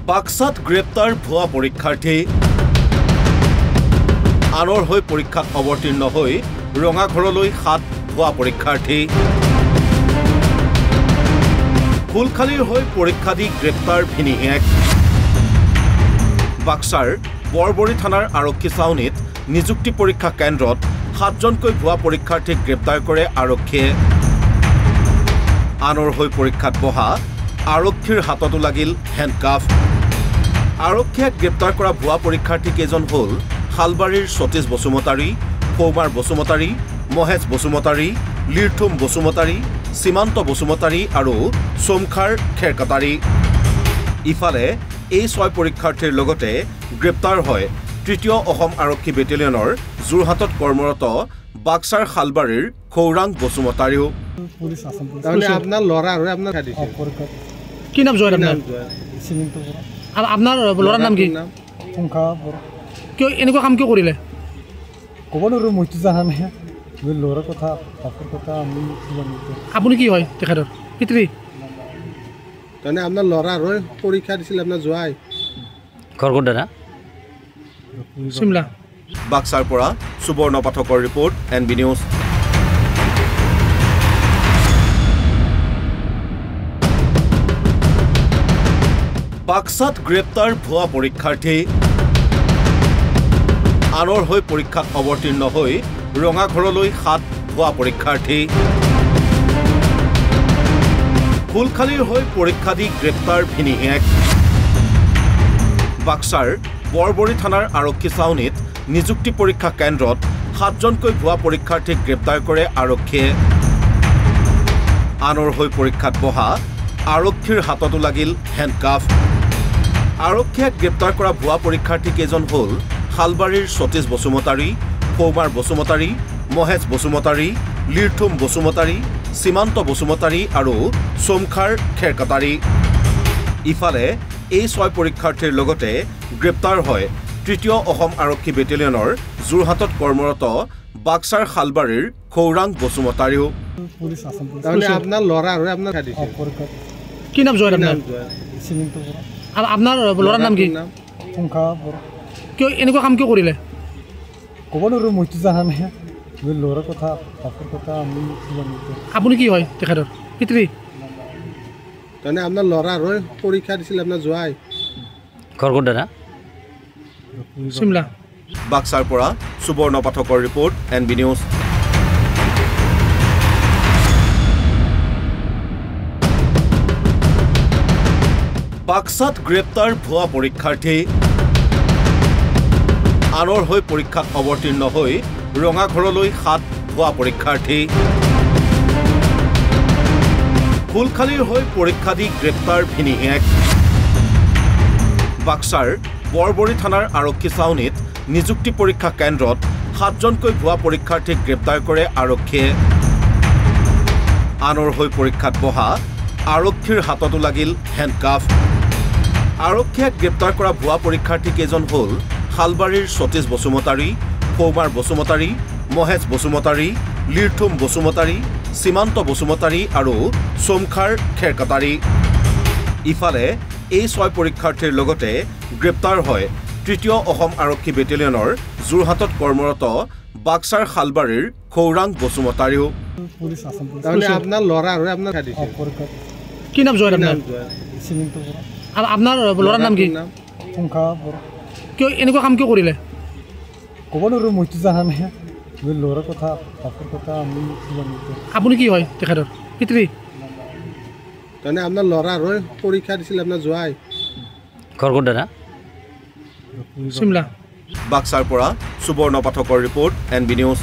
বাক্সাত গ্ৰেপ্তাৰ ভুৱা পৰীক্ষাৰ্থী আনৰ হৈ পৰীক্ষাত অৱতীৰ্ণ হৈ ৰঙাঘৰলৈ 7 ভুৱা পৰীক্ষাৰ্থী ফুলখালীৰ হৈ পৰীক্ষা দি গ্ৰেপ্তাৰ ভিনিহিয়েক বাক্সাৰ বৰবৰী থানাৰ আৰক্ষী চাউনীত নিযুক্তি পৰীক্ষা কেন্দ্ৰত 7জনকৈ ভুৱা পৰীক্ষাৰ্থীক গ্ৰেপ্তাৰ কৰে আৰক্ষীয়ে আনৰ হৈ পৰীক্ষাত বহা আৰক্ষীৰ হাততো লাগিল হেণ্ডকাফ আৰক্ষীয়ে গ্ৰেপ্তাৰ কৰা ভুৱা পৰীক্ষাৰ্থী কেইজন হ'ল শালবাৰীৰ সতীশ বসুমতাৰী ফৌমাৰ বসুমতাৰী মহেশ বসুমতাৰী লিৰথুম বসুমতাৰী সীমান্ত বসুমতাৰী আৰু সোমখাৰ খেৰকাটাৰী ইফালে এই 6 পৰীক্ষাৰ্থীৰ লগতে গ্ৰেপ্তাৰ হয় তৃতীয় অসম আৰক্ষী বেটেলিয়নৰ যোৰহাটত কৰ্মৰত বাক্সাৰ শালবাৰীৰ খৌৰাং বসুমতাৰীও আপনাৰ লড়া আৰ আপনাৰ কি নাম জয় আপনাৰ লড়াৰ নাম কি কিয় এনেকুৱা কাম কিয় কৰিলে ক'ব নোৱাৰোঁ মইতো জানা নাই ল'ৰাৰ কথা কথা আমি আপুনি কি হয় তেখেতৰ পিতৃ তাৰমানে আপোনাৰ ল'ৰা আৰু পৰীক্ষা দিছিল আপোনাৰ যোৱাই ঘৰকোট দাদা চিমলা বাক্সাৰ পৰা সুবৰ্ণ পাঠকৰ ৰিপৰ্ট NB নিউজ বাক্সাত গ্ৰেপ্তাৰ ভুৱা পৰীক্ষাৰ্থী আনৰ হৈ পৰীক্ষাত অৱতীৰ্ণ হৈ ৰঙাঘৰলৈ 7 ভুৱা পৰীক্ষাৰ্থী ফুলখালীৰ হৈ পৰীক্ষা দি গ্ৰেপ্তাৰ ভিনিহিয়েক বাক্সাৰ বৰবৰী থানাৰ আৰক্ষী চাউনীত নিযুক্তি পৰীক্ষা কেন্দ্ৰত 7জনকৈ ভুৱা পৰীক্ষাৰ্থীক গ্ৰেপ্তাৰ কৰে আৰক্ষীয়ে আনৰ হৈ পৰীক্ষাত বহা আৰক্ষীৰ হাততো লাগিল হেণ্ডকাফ আৰক্ষীয়ে গ্ৰেপ্তাৰ কৰা ভুৱা পৰীক্ষাৰ্থী কেইজন হ'ল শালবাৰীৰ সতীশ বসুমতাৰী ফৌমাৰ বসুমতাৰী মহেশ বসুমতাৰী লিৰথুম বসুমতাৰী সীমান্ত বসুমতাৰী আৰু সোমখাৰ খেৰকাটাৰী ইফালে এই 6 পৰীক্ষাৰ্থীৰ লগতে গ্ৰেপ্তাৰ হয় তৃতীয় অসম আৰক্ষী বেটেলিয়নৰ যোৰহাটত কৰ্মৰত বাক্সাৰ শালবাৰীৰ খৌৰাং বসুমতাৰীও আপনাৰ লড়া আৰ আপনাৰ কি নাম জয় আপনাৰ লড়াৰ নাম কি কিয় এনেকুৱা কাম কিয় কৰিলে ক'ব নোৱাৰোঁ মইতো জানা নাই ল'ৰাৰ কথা কথা আমি আপুনি কি হয় তেখেতৰ পিতৃ তাৰমানে আপোনাৰ ল'ৰা আৰু পৰীক্ষা দিছিল আপোনাৰ যোৱাই ঘৰকোট দাদা চিমলা বাক্সাৰ পৰা সুবৰ্ণ পাঠকৰ ৰিপৰ্ট NB নিউজ বাক্সাত গ্ৰেপ্তাৰ ভুৱা পৰীক্ষাৰ্থী আনৰ হৈ পৰীক্ষাত অৱতীৰ্ণ হৈ ৰঙাঘৰলৈ 7 ভুৱা পৰীক্ষাৰ্থী ফুলখালীৰ হৈ পৰীক্ষা দি গ্ৰেপ্তাৰ ভিনিহিয়েক বাক্সাৰ বৰবৰী থানাৰ আৰক্ষী চাউনীত নিযুক্তি পৰীক্ষা কেন্দ্ৰত 7জনকৈ ভুৱা পৰীক্ষাৰ্থীক গ্ৰেপ্তাৰ কৰে আৰক্ষীয়ে আনৰ হৈ পৰীক্ষাত বহা আৰক্ষীৰ হাততো লাগিল হেণ্ডকাফ আৰক্ষীয়ে গ্ৰেপ্তাৰ কৰা ভুৱা পৰীক্ষাৰ্থী কেইজন হ'ল শালবাৰীৰ সতীশ বসুমতাৰী ফৌমাৰ বসুমতাৰী মহেশ বসুমতাৰী লিৰথুম বসুমতাৰী সীমান্ত বসুমতাৰী আৰু সোমখাৰ খেৰকাটাৰী ইফালে এই 6 পৰীক্ষাৰ্থীৰ লগতে গ্ৰেপ্তাৰ হয় তৃতীয় অসম আৰক্ষী বেটেলিয়নৰ যোৰহাটত কৰ্মৰত বাক্সাৰ শালবাৰীৰ খৌৰাং বসুমতাৰীও তাৰমানে আপোনাৰ ল'ৰা আৰু আপনাৰ কি নাম জয় আপনাৰ লড়াৰ নাম কি কিয় এনেকুৱা কাম কিয় কৰিলে ক'ব নোৱাৰোঁ মইতো জানা নাই ল'ৰাৰ কথা কথা আমি আপুনি কি হয় তেখেতৰ পিতৃ তাৰমানে আপোনাৰ ল'ৰা আৰু পৰীক্ষা দিছিল আপোনাৰ যোৱাই ঘৰকোট দাদা চিমলা বাক্সাৰ পৰা সুবৰ্ণ পাঠকৰ ৰিপৰ্ট NB নিউজ